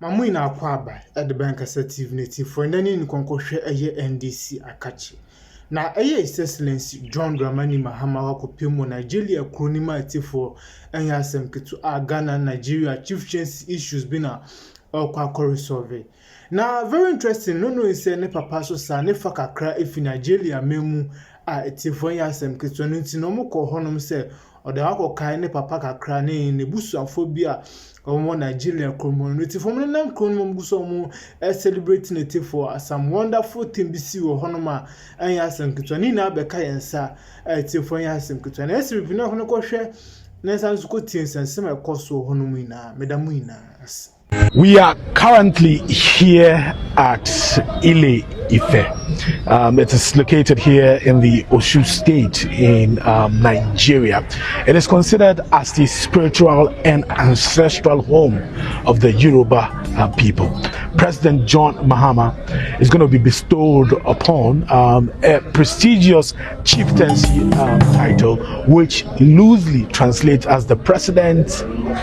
Mamu ina akwaba at the bank assertive native for any nkonkoshe eye NDC akachi. Na eye His Excellency John Dramani Mahama wakopimo Nigeria kronima atifo enya asem ketu Ghana Nigeria chieftaincy issues bina kwa resolve. Na very interesting no ise ne papa so sa ne fakakra efi Nigeria memu atifo enya asem ketu nti no mko honom se ode wakokai ne papa kakra ne busuafo bia Omo Nigeria community from the name Kronum celebrating it for some wonderful thing BC or Honoma and Yasim Kutanina Beka and Sa for Yasim Kutan. As we know, Honoko Nesans good things and semi coso Honumina, Medamuinas. We are currently here at Ile Ife. It is located here in the Osun State in Nigeria. It is considered as the spiritual and ancestral home of the Yoruba people. President John Mahama is going to be bestowed upon a prestigious chieftaincy title, which loosely translates as the president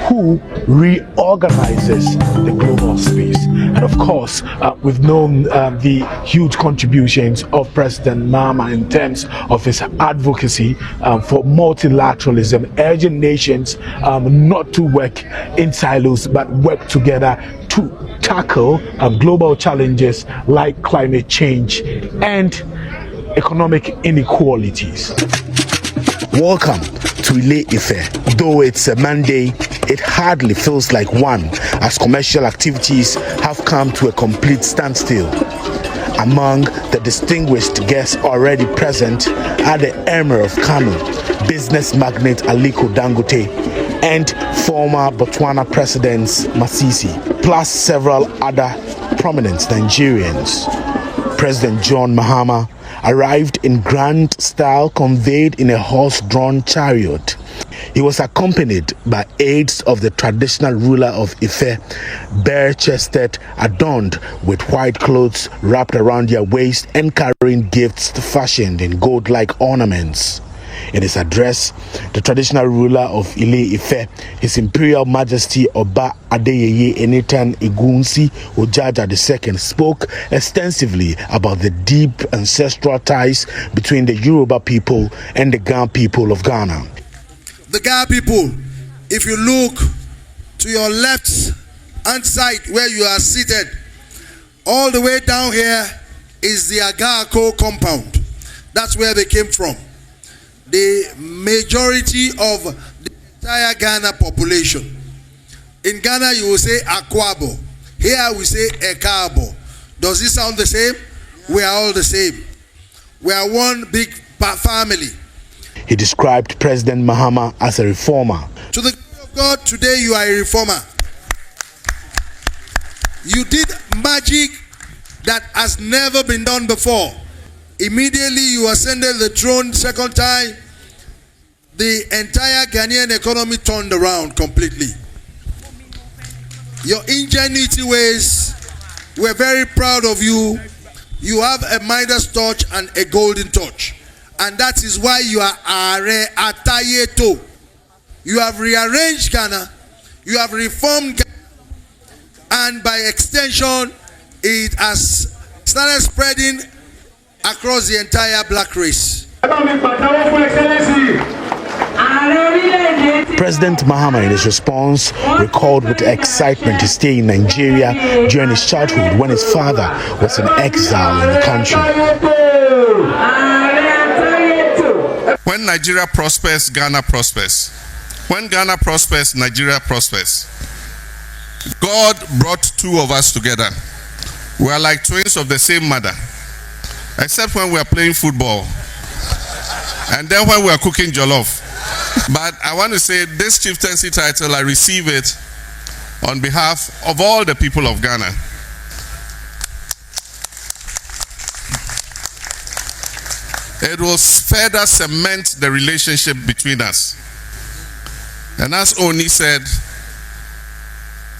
who reorganizes the global space. And of course, we've known the huge contributions of President Mahama in terms of his advocacy for multilateralism, urging nations not to work in silos but work together to tackle global challenges like climate change and economic inequalities. Welcome to Ile Ife. Though it's a Monday, it hardly feels like one, as commercial activities have come to a complete standstill. Among the distinguished guests already present are the Emir of Kano, business magnate Aliko Dangote, and former Botswana President Masisi, plus several other prominent Nigerians. President John Mahama arrived in grand style, conveyed in a horse-drawn chariot. He was accompanied by aides of the traditional ruler of Ife, bare-chested, adorned with white clothes wrapped around their waist and carrying gifts fashioned in gold-like ornaments. In his address, the traditional ruler of Ile Ife, His Imperial Majesty Oba Adeyeye Enitan Igunsi Ojaja II, spoke extensively about the deep ancestral ties between the Yoruba people and the Ga people of Ghana. The Ga people, if you look to your left hand side where you are seated, all the way down here is the Agako compound. That's where they came from. The majority of the entire Ghana population. In Ghana, you will say Akwabo. Here we say Ekabo. Does it sound the same? We are all the same. We are one big family. He described President Mahama as a reformer. To the glory of God, today you are a reformer. You did magic that has never been done before. Immediately you ascended the throne second time, the entire Ghanaian economy turned around completely. Your ingenuity ways, we're very proud of you. You have a Midas touch and a golden touch. And that is why you are Are Atayeto. You have rearranged Ghana, you have reformed Ghana, and by extension, it has started spreading across the entire black race. President Mahama, in his response, recalled with excitement his stay in Nigeria during his childhood when his father was in exile in the country. When Nigeria prospers, Ghana prospers. When Ghana prospers, Nigeria prospers. God brought two of us together. We are like twins of the same mother, except when we are playing football and then when we are cooking jollof. But I want to say this chieftaincy title, I receive it on behalf of all the people of Ghana. It will further cement the relationship between us. And as Oni said,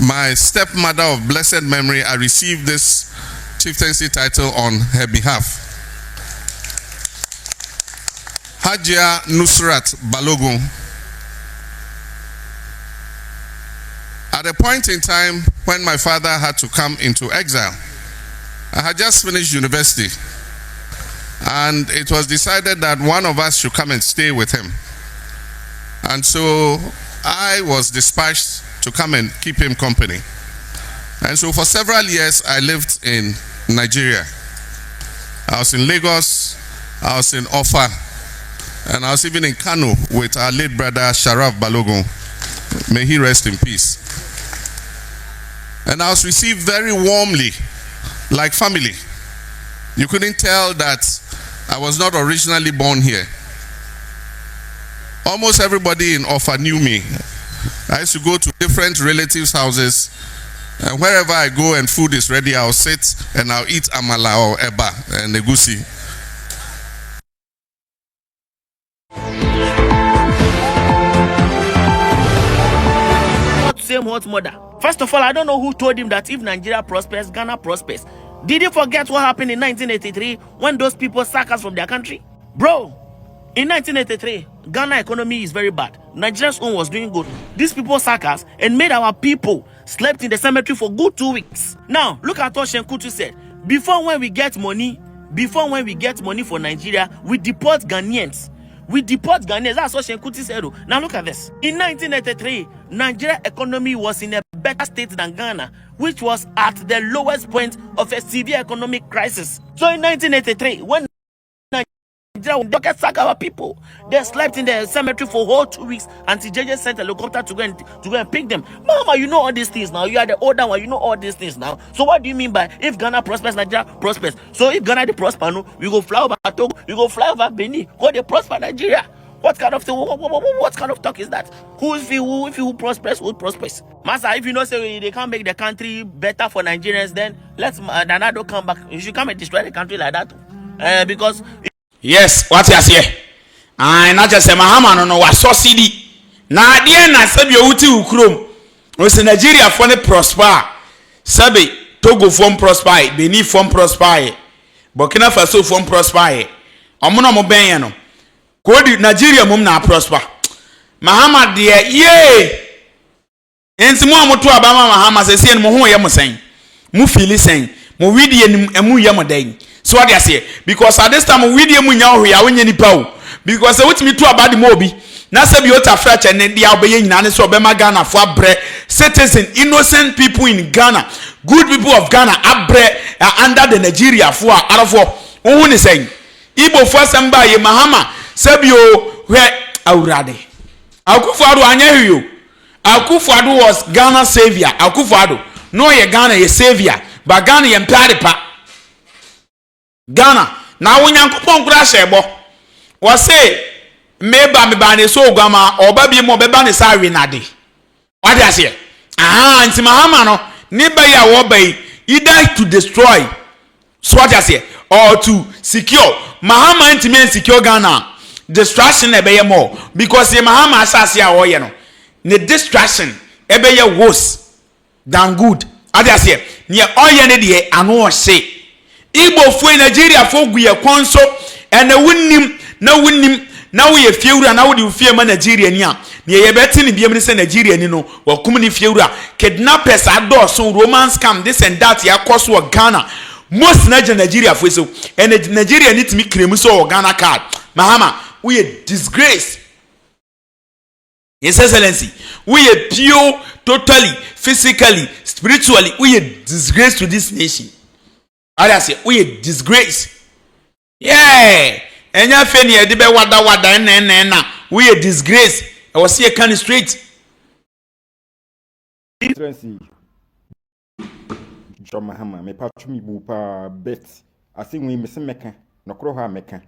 my stepmother of blessed memory, I received this chieftaincy title on her behalf. Hajia Nusrat Balogun, At a point in time when my father had to come into exile, I had just finished university, and it was decided that one of us should come and stay with him. And so I was dispatched to come and keep him company. And so for several years I lived in Nigeria. I was in Lagos, I was in Øver, and I was even in Kano with our late brother Sharaf Balogun. May he rest in peace. And I was received very warmly, like family. You couldn't tell that I was not originally born here. Almost everybody in Øver knew me. I used to go to different relatives' houses, and wherever I go and food is ready, I'll sit and I'll eat amala or eba and egusi. Same hot mother. First of all, I don't know who told him that if Nigeria prospers, Ghana prospers. Did you forget what happened in 1983 when those people sacked us from their country? Bro, in 1983, Ghana economy is very bad. Nigeria's own was doing good. These people sacked us and made our people slept in the cemetery for good 2 weeks. Now, look at what Shenkutu said. Before when we get money for Nigeria, we deport Ghanaians. We deport Ghanaians. That's what Shenkutu said. Now look at this. In 1983, Nigeria economy was in a better state than Ghana, which was at the lowest point of a severe economic crisis. So in 1983, when Nigeria would sack our people, they slept in the cemetery for whole 2 weeks until JJ sent a helicopter to go and pick them. Mama, you know all these things now. You are the older one. You know all these things now. So what do you mean by if Ghana prospers, Nigeria prospers? So if Ghana they prosper, no, we go fly over Togo, we go fly over Benin, go they prosper Nigeria. What kind of talk is that? Who prospers, who prospers? Master, if you know say they can't make the country better for Nigerians, then let's Nanado come back. You should come and destroy the country like that, because. Yes, what you say? I not just say Mahama no was so CD. Na dear na sabi uti ukrom. We say Nigeria for ne prosper. Sabi Togo from prosper, Benin from prosper, Burkina Faso from prosper. Omo mo ben ye no. Ko di Nigeria mum na prosper. Mahama dear ye. Enti mo amoto abama Mahama say say mo ho ye mo sen. Mo feel sen. Mo widi emu ye mo den. So what they say, because at this time we dey munya ohia wonye nipa o, because say wetimi to abade mo obi na say bi ota fresh and dey obeye nyina ne so obema Ghana for abre citizen innocent people in Ghana, good people of Ghana abre under the Nigeria for arafo ohun ni say Igbo for samba ye Mahama sabi o hwe awurade Akufo-Addo anya hwio. Akufo-Addo was Ghana savior. Akufo-Addo no ye Ghana ye savior, but Ghana ye mpade pa Ghana na wonyankopon kura shebo wo say meba me ba ne so ogwama oba bi mo beba ne sa winade what I say nti Mahama no ne ba ya wo bai either to destroy, so what I say, or to secure. Mahama ntimi secure Ghana distraction e be ye more, because the Mahama asase a wo ye no ne distraction e be ye worse than good. What I say ne oye ne de anu o say Igbo fo Nigeria fo guye konso ene wunnim na wo ye fiewura na wo de fie ma Nigeria ni a ne ye beti ne biem ne se Nigeria ni no wo kum ne fiewura kidnappers adoso romance scam this and that ya koso wo Ghana most Nigeria fo so ene Nigeria ni timi kremu so wo Ghana card. Mahama we ye disgrace, His Excellency, we ye pure totally physically spiritually we ye disgrace to this nation. I say we a disgrace. Yeah. And ya feni e de be wada na we a disgrace. I was see a can straight. Excellency John Mahama me patch me bu pa bet. I think we miss meka no kro ha meka.